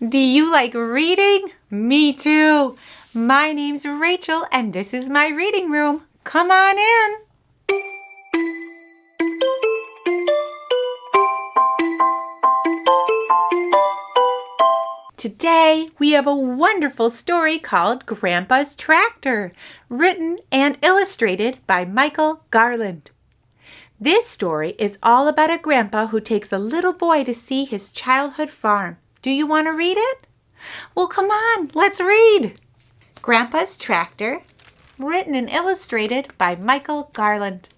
Do you like reading? Me too. My name's Rachel and this is my reading room. Come on in. Today we have a wonderful story called Grandpa's Tractor, written and illustrated by Garland. This story is all about a grandpa who takes a little boy to see his childhood farm. Do you want to read it? Well, come on, let's read. Grandpa's Tractor, written and illustrated by Garland.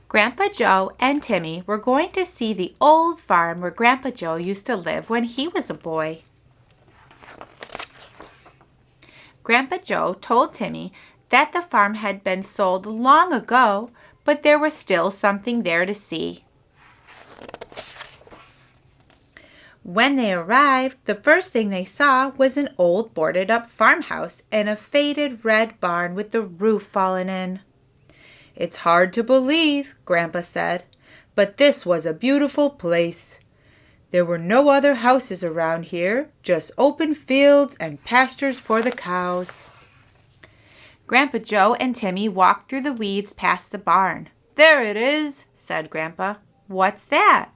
Grandpa Joe and Timmy were going to see the old farm where Grandpa Joe used to live when he was a boy. Grandpa Joe told Timmy that the farm had been sold long ago, but there was still something there to see. When they arrived, the first thing they saw was an old boarded-up farmhouse and a faded red barn with the roof fallen in. "It's hard to believe," Grandpa said, "but this was a beautiful place. There were no other houses around here, just open fields and pastures for the cows." Grandpa Joe and Timmy walked through the weeds past the barn. "There it is," said Grandpa. "What's that?"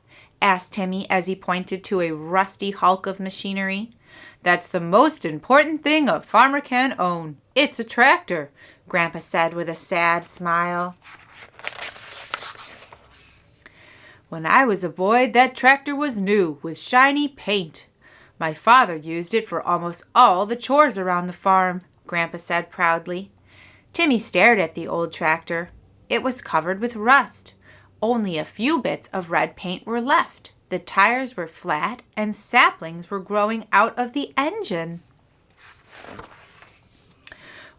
asked Timmy as he pointed to a rusty hulk of machinery. "That's the most important thing a farmer can own. It's a tractor," Grandpa said with a sad smile. "When I was a boy, that tractor was new with shiny paint. My father used it for almost all the chores around the farm," Grandpa said proudly. Timmy stared at the old tractor. It was covered with rust. Only a few bits of red paint were left. The tires were flat and saplings were growing out of the engine.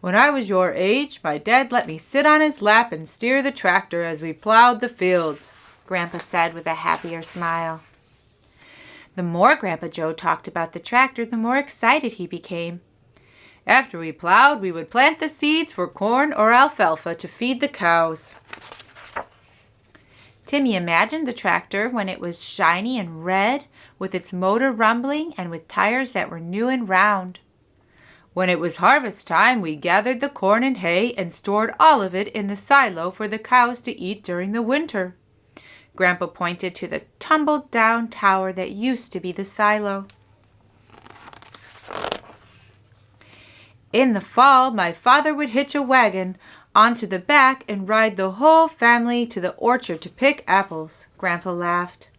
"When I was your age, my dad let me sit on his lap and steer the tractor as we plowed the fields," Grandpa said with a happier smile. The more Grandpa Joe talked about the tractor, the more excited he became. "After we plowed, we would plant the seeds for corn or alfalfa to feed the cows." Timmy imagined the tractor when it was shiny and red, with its motor rumbling and with tires that were new and round. "When it was harvest time, we gathered the corn and hay and stored all of it in the silo for the cows to eat during the winter." Grandpa pointed to the tumbled-down tower that used to be the silo. "In the fall, my father would hitch a wagon onto the back and ride the whole family to the orchard to pick apples," Grandpa laughed.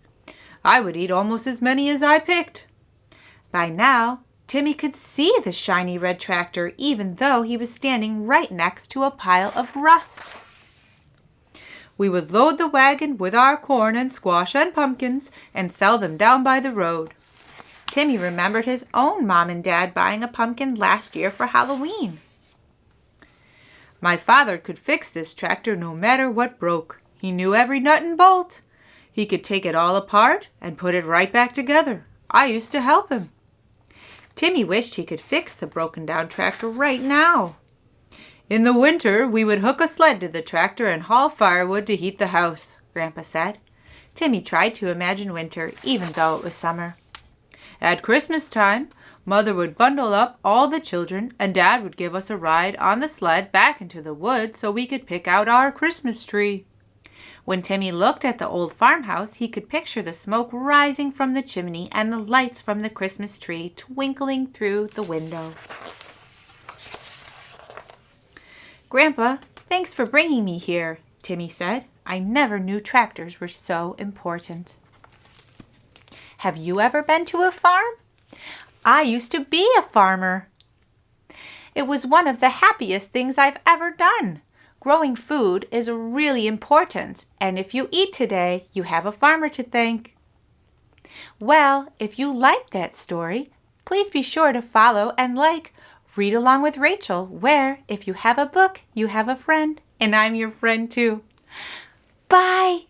"I would eat almost as many as I picked." By now, Timmy could see the shiny red tractor even though he was standing right next to a pile of rust. "We would load the wagon with our corn and squash and pumpkins and sell them down by the road." Timmy remembered his own mom and dad buying a pumpkin last year for Halloween. "My father could fix this tractor no matter what broke. He knew every nut and bolt. He could take it all apart and put it right back together. I used to help him." Timmy wished he could fix the broken-down tractor right now. "In the winter, we would hook a sled to the tractor and haul firewood to heat the house," Grandpa said. Timmy tried to imagine winter, even though it was summer. "At Christmas time, Mother would bundle up all the children, and Dad would give us a ride on the sled back into the woods so we could pick out our Christmas tree." When Timmy looked at the old farmhouse, he could picture the smoke rising from the chimney and the lights from the Christmas tree twinkling through the window. "Grandpa, thanks for bringing me here," Timmy said. "I never knew tractors were so important." Have you ever been to a farm? I used to be a farmer. It was one of the happiest things I've ever done. Growing food is really important, and if you eat today, you have a farmer to thank. Well, if you liked that story, please be sure to follow and like Read Along with Rachel, where if you have a book, you have a friend, and I'm your friend too. Bye!